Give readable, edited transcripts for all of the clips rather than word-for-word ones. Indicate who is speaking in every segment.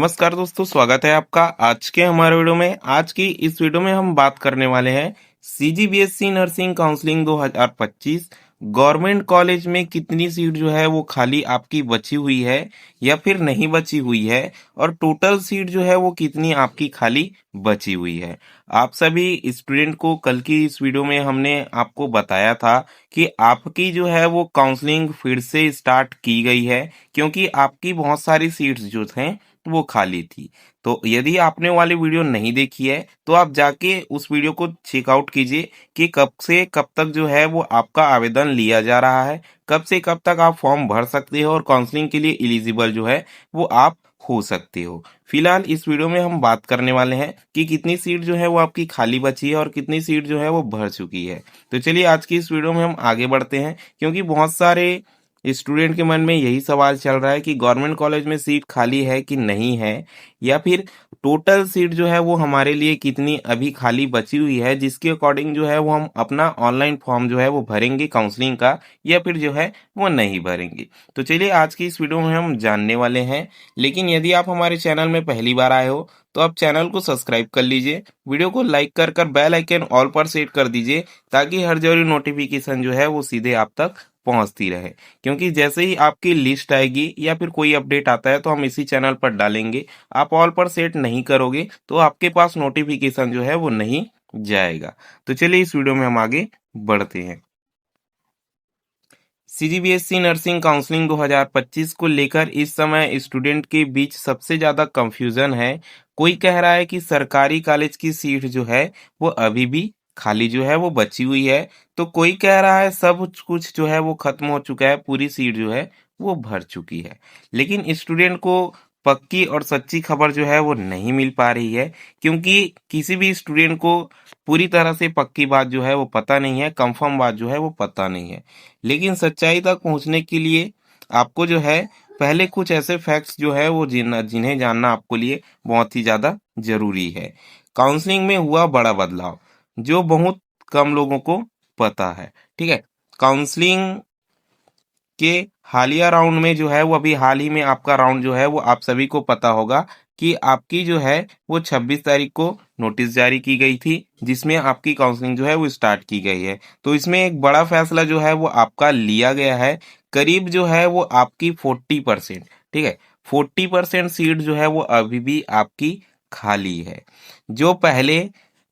Speaker 1: नमस्कार दोस्तों, स्वागत है आपका आज के हमारे वीडियो में। आज की इस वीडियो में हम बात करने वाले हैं CGBSE nursing counselling 2025 government college में कितनी सीट जो है वो खाली आपकी बची हुई है या फिर नहीं बची हुई है, और टोटल सीट जो है वो कितनी आपकी खाली बची हुई है। आप सभी स्टूडेंट को कल की इस वीडियो में हमने आपको बताया था कि आपकी जो है वो काउंसलिंग फिर से स्टार्ट की गई है, क्योंकि आपकी बहुत सारी सीट्स जो थे वो खाली थी। तो यदि आपने वाली वीडियो नहीं देखी है तो आप जाके उस वीडियो को चेकआउट कीजिए कि कब से कब तक जो है वो आपका आवेदन लिया जा रहा है, कब से कब तक आप फॉर्म भर सकते हो और काउंसलिंग के लिए एलिजिबल जो है वो आप हो सकते हो। फिलहाल इस वीडियो में हम बात करने वाले हैं कि कितनी सीट जो है वो आपकी खाली बची है और कितनी सीट जो है वो भर चुकी है। तो चलिए आज की इस वीडियो में हम आगे बढ़ते हैं, क्योंकि बहुत सारे स्टूडेंट के मन में यही सवाल चल रहा है कि गवर्नमेंट कॉलेज में सीट खाली है कि नहीं है, या फिर टोटल सीट जो है वो हमारे लिए कितनी अभी खाली बची हुई है, जिसके अकॉर्डिंग जो है वो हम अपना ऑनलाइन फॉर्म जो है वो भरेंगे काउंसलिंग का, या फिर जो है वो नहीं भरेंगे। तो चलिए आज की इस वीडियो में हम जानने वाले हैं। लेकिन यदि आप हमारे चैनल में पहली बार आए हो तो आप चैनल को सब्सक्राइब कर लीजिए, वीडियो को लाइक कर कर बेल आइकन ऑल पर सेट कर दीजिए, ताकि हर जरूरी नोटिफिकेशन जो है वो सीधे आप तक पहुंचती रहे। क्योंकि जैसे ही आपकी लिस्ट आएगी या फिर कोई अपडेट आता है तो हम इसी चैनल पर डालेंगे। आप ऑल पर सेट नहीं करोगे तो आपके पास नोटिफिकेशन जो है वो नहीं जाएगा। तो चलिए इस वीडियो में हम आगे बढ़ते हैं। सीजीबीएसई नर्सिंग काउंसलिंग 2025 को लेकर इस समय स्टूडेंट के बीच सबसे ज्यादा कंफ्यूजन है। कोई कह रहा है कि सरकारी कॉलेज की सीट जो है वो अभी भी खाली जो है वो बची हुई है, तो कोई कह रहा है सब कुछ जो है वो खत्म हो चुका है, पूरी सीट जो है वो भर चुकी है। लेकिन स्टूडेंट को पक्की और सच्ची खबर जो है वो नहीं मिल पा रही है, क्योंकि किसी भी स्टूडेंट को पूरी तरह से पक्की बात जो है वो पता नहीं है, कंफर्म बात जो है वो पता नहीं है। लेकिन सच्चाई तक पहुंचने के लिए आपको जो है पहले कुछ ऐसे फैक्ट्स जो है वो जिन्हें जानना आपको लिए बहुत ही ज्यादा जरूरी है। काउंसलिंग में हुआ बड़ा बदलाव जो बहुत कम लोगों को पता है। ठीक है, काउंसलिंग के हालिया राउंड में जो है वो अभी हाल ही में आपका राउंड जो है वो आप सभी को पता होगा कि आपकी जो है वो 26 तारीख को नोटिस जारी की गई थी, जिसमें आपकी काउंसलिंग जो है वो स्टार्ट की गई है। तो इसमें एक बड़ा फैसला जो है वो आपका लिया गया है। करीब जो है वो आपकी 40%, ठीक है, 40% सीट जो है वो अभी भी आपकी खाली है। जो पहले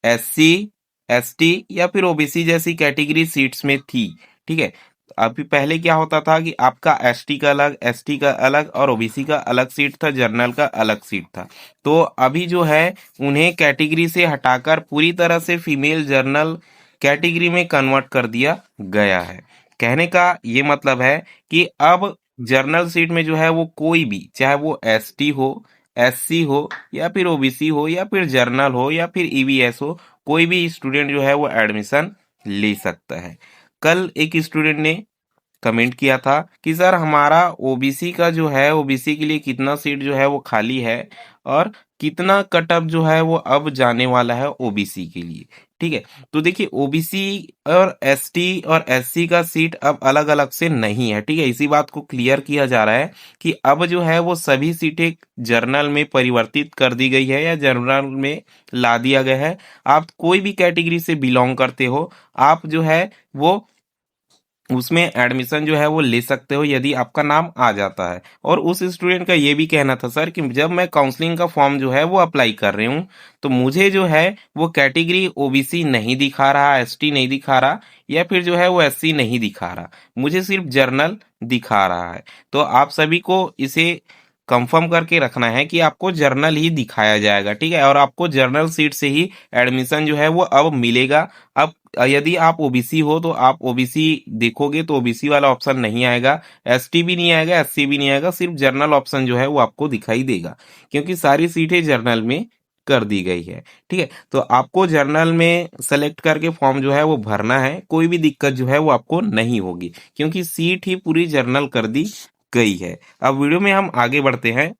Speaker 1: SC, ST या फिर OBC जैसी कैटेगरी सीट्स में थी, ठीक है, अभी पहले क्या होता था कि आपका ST का अलग, ST का अलग और OBC का अलग सीट था, जनरल का अलग सीट था। तो अभी जो है उन्हें कैटेगरी से हटाकर पूरी तरह से फीमेल जनरल कैटेगरी में कन्वर्ट कर दिया गया है। कहने का ये मतलब है कि अब जनरल सीट में जो है वो कोई भी, चाहे वो ST हो, SC हो या फिर OBC हो या फिर जनरल हो या फिर EVS हो, कोई भी स्टूडेंट जो है वो एडमिशन ले सकता है। कल एक स्टूडेंट ने कमेंट किया था कि सर हमारा ओबीसी का जो है, ओबीसी के लिए कितना सीट जो है वो खाली है और कितना कटअप जो है वो अब जाने वाला है ओबीसी के लिए। ठीक है, तो देखिए ओबीसी और एसटी और एससी का सीट अब अलग अलग से नहीं है। ठीक है, इसी बात को क्लियर किया जा रहा है कि अब जो है वो सभी सीटें जर्नल में परिवर्तित कर दी गई है या जर्नल में ला दिया गया है। आप कोई भी कैटेगरी से बिलोंग करते हो, आप जो है वो उसमें एडमिशन जो है वो ले सकते हो यदि आपका नाम आ जाता है। और उस स्टूडेंट का ये भी कहना था सर कि जब मैं काउंसलिंग का फॉर्म जो है वो अप्लाई कर रही हूँ तो मुझे जो है वो कैटेगरी ओबीसी नहीं दिखा रहा, एसटी नहीं दिखा रहा या फिर जो है वो एससी नहीं दिखा रहा, मुझे सिर्फ जर्नल दिखा रहा है। तो आप सभी को इसे कंफर्म करके रखना है कि आपको जर्नल ही दिखाया जाएगा। ठीक है, और आपको जर्नल सीट से ही एडमिशन जो है वो अब मिलेगा। अब यदि आप ओबीसी हो तो आप ओबीसी देखोगे तो ओबीसी वाला ऑप्शन नहीं आएगा, एसटी भी नहीं आएगा, एससी भी नहीं आएगा, सिर्फ जनरल ऑप्शन जो है वो आपको दिखाई देगा, क्योंकि सारी सीटें जर्नल में कर दी गई है। ठीक है, तो आपको जर्नल में सेलेक्ट करके फॉर्म जो है वो भरना है, कोई भी दिक्कत जो है वो आपको नहीं होगी, क्योंकि सीट ही पूरी जर्नल कर दी गई है। अब वीडियो में हम आगे बढ़ते हैं।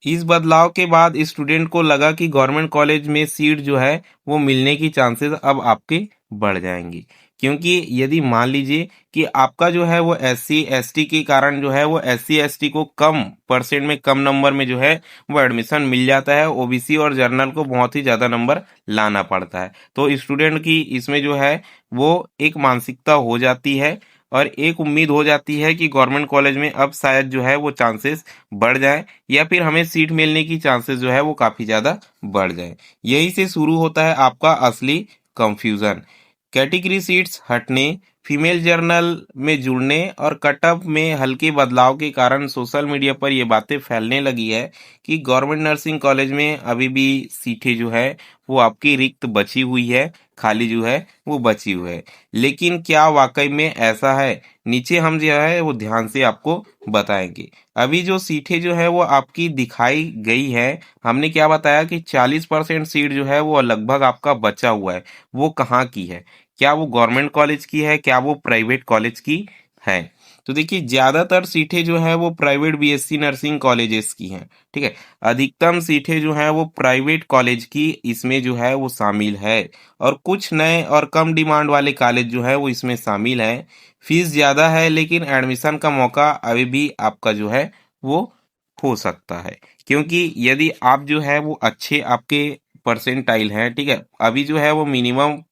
Speaker 1: इस बदलाव के बाद स्टूडेंट को लगा कि गवर्नमेंट कॉलेज में सीट जो है वो मिलने की चांसेस अब आपके बढ़ जाएंगी, क्योंकि यदि मान लीजिए कि आपका जो है वो एससी एसटी के कारण जो है वो एससी एसटी को कम परसेंट में, कम नंबर में जो है वो एडमिशन मिल जाता है, ओबीसी और जनरल को बहुत ही ज्यादा नंबर लाना पड़ता है। तो स्टूडेंट की इसमें जो है वो एक मानसिकता हो जाती है और एक उम्मीद हो जाती है कि गवर्नमेंट कॉलेज में अब शायद जो है वो चांसेस बढ़ जाए या फिर हमें सीट मिलने की चांसेस जो है वो काफी ज्यादा बढ़ जाए। यही से शुरू होता है आपका असली कंफ्यूजन। कैटेगरी सीट्स हटने, फीमेल जर्नल में जुड़ने और कटअप में हल्के बदलाव के कारण सोशल मीडिया पर ये बातें फैलने लगी है कि गवर्नमेंट नर्सिंग कॉलेज में अभी भी सीटें जो है वो आपकी रिक्त बची हुई है, खाली जो है वो बची हुई है। लेकिन क्या वाकई में ऐसा है? नीचे हम जो है वो ध्यान से आपको बताएंगे। अभी जो सीटें जो है वो आपकी दिखाई गई है, हमने क्या बताया कि 40% सीट जो है वो लगभग आपका बचा हुआ है। वो कहाँ की है? क्या वो गवर्नमेंट कॉलेज की है, क्या वो प्राइवेट कॉलेज की है? तो देखिए ज्यादातर सीटें जो है वो प्राइवेट बीएससी नर्सिंग कॉलेजेस की हैं। ठीक है, अधिकतम सीटें जो है वो प्राइवेट कॉलेज की इसमें जो है वो शामिल है और कुछ नए और कम डिमांड वाले कॉलेज जो है वो इसमें शामिल है। फीस ज्यादा है लेकिन एडमिशन का मौका अभी भी आपका जो है वो हो सकता है, क्योंकि यदि आप जो है वो अच्छे आपके परसेंटाइल है, ठीक है, अभी जो है वो मिनिमम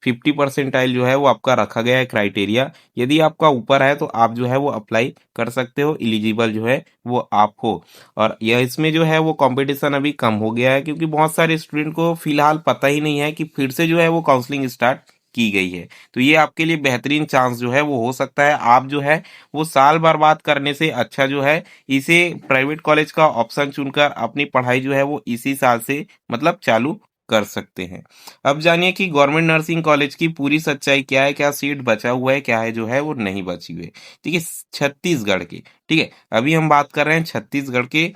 Speaker 1: 50% जो है वो आपका रखा गया है क्राइटेरिया। यदि आपका ऊपर है तो आप जो है वो अप्लाई कर सकते हो, एलिजिबल जो है वो आप हो। और यह इसमें जो है वो कंपटीशन अभी कम हो गया है क्योंकि बहुत सारे स्टूडेंट को फिलहाल पता ही नहीं है कि फिर से जो है वो काउंसलिंग स्टार्ट की गई है। तो ये आपके लिए बेहतरीन चांस जो है वो हो सकता है। आप जो है वो साल बर्बाद करने से अच्छा जो है इसे प्राइवेट कॉलेज का ऑप्शन चुनकर अपनी पढ़ाई जो है वो इसी साल से मतलब चालू कर सकते हैं। अब जानिए कि गवर्नमेंट नर्सिंग कॉलेज की पूरी सच्चाई क्या है, क्या सीट बचा हुआ है, क्या है जो है वो नहीं बची हुई है। ठीक है, छत्तीसगढ़ की, ठीक है, अभी हम बात कर रहे हैं छत्तीसगढ़ के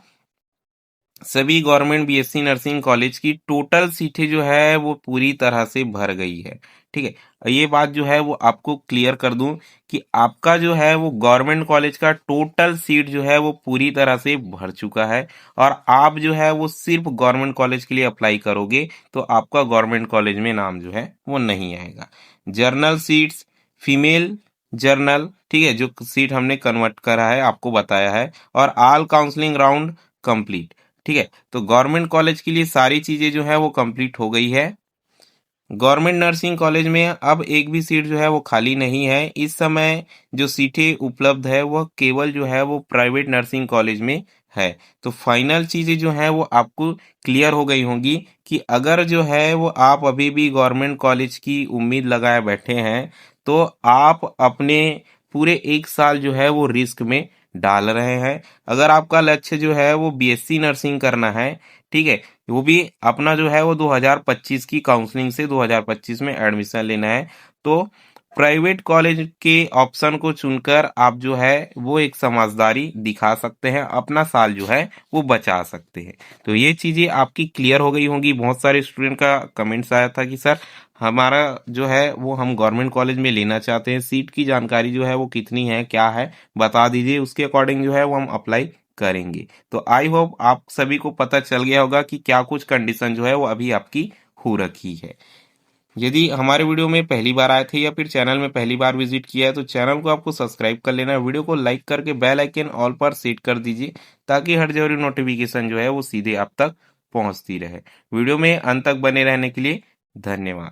Speaker 1: सभी गवर्नमेंट बीएससी नर्सिंग कॉलेज की टोटल सीटें जो है वो पूरी तरह से भर गई है। ठीक है, ये बात जो है वो आपको क्लियर कर दूं कि आपका जो है वो गवर्नमेंट कॉलेज का टोटल सीट जो है वो पूरी तरह से भर चुका है और आप जो है वो सिर्फ गवर्नमेंट कॉलेज के लिए अप्लाई करोगे तो आपका गवर्नमेंट कॉलेज में नाम जो है वो नहीं आएगा। जर्नल सीट्स, फीमेल जर्नल, ठीक है, जो सीट हमने कन्वर्ट करा है आपको बताया है, और ऑल काउंसलिंग राउंड कंप्लीट। ठीक है, तो गवर्नमेंट कॉलेज के लिए सारी चीजें जो है वो कंप्लीट हो गई है। गवर्नमेंट नर्सिंग कॉलेज में अब एक भी सीट जो है वो खाली नहीं है। इस समय जो सीटें उपलब्ध है वह केवल जो है वो प्राइवेट नर्सिंग कॉलेज में है। तो फाइनल चीजें जो है वो आपको क्लियर हो गई होंगी कि अगर जो है वो आप अभी भी गवर्नमेंट कॉलेज की उम्मीद लगाए बैठे हैं तो आप अपने पूरे एक साल जो है वो रिस्क में डाल रहे हैं। अगर आपका लक्ष्य जो है वो बीएससी नर्सिंग करना है, ठीक है, वो भी अपना जो है वो 2025 की काउंसलिंग से 2025 में एडमिशन लेना है, तो प्राइवेट कॉलेज के ऑप्शन को चुनकर आप जो है वो एक समझदारी दिखा सकते हैं, अपना साल जो है वो बचा सकते हैं। तो ये चीजें आपकी क्लियर हो गई होंगी। बहुत सारे स्टूडेंट का कमेंट्स आया था कि सर हमारा जो है वो हम गवर्नमेंट कॉलेज में लेना चाहते हैं, सीट की जानकारी जो है वो कितनी है, क्या है, बता दीजिए, उसके अकॉर्डिंग जो है वो हम अप्लाई करेंगे। तो आई होप आप सभी को पता चल गया होगा कि क्या कुछ कंडीशन जो है वो अभी आपकी हो रखी है। यदि हमारे वीडियो में पहली बार आए थे या फिर चैनल में पहली बार विजिट किया है तो चैनल को आपको सब्सक्राइब कर लेना है, वीडियो को लाइक करके बेल आइकन ऑल पर सेट कर दीजिए ताकि हर जरूरी नोटिफिकेशन जो है वो सीधे आप तक पहुंचती रहे। वीडियो में अंत तक बने रहने के लिए धन्यवाद।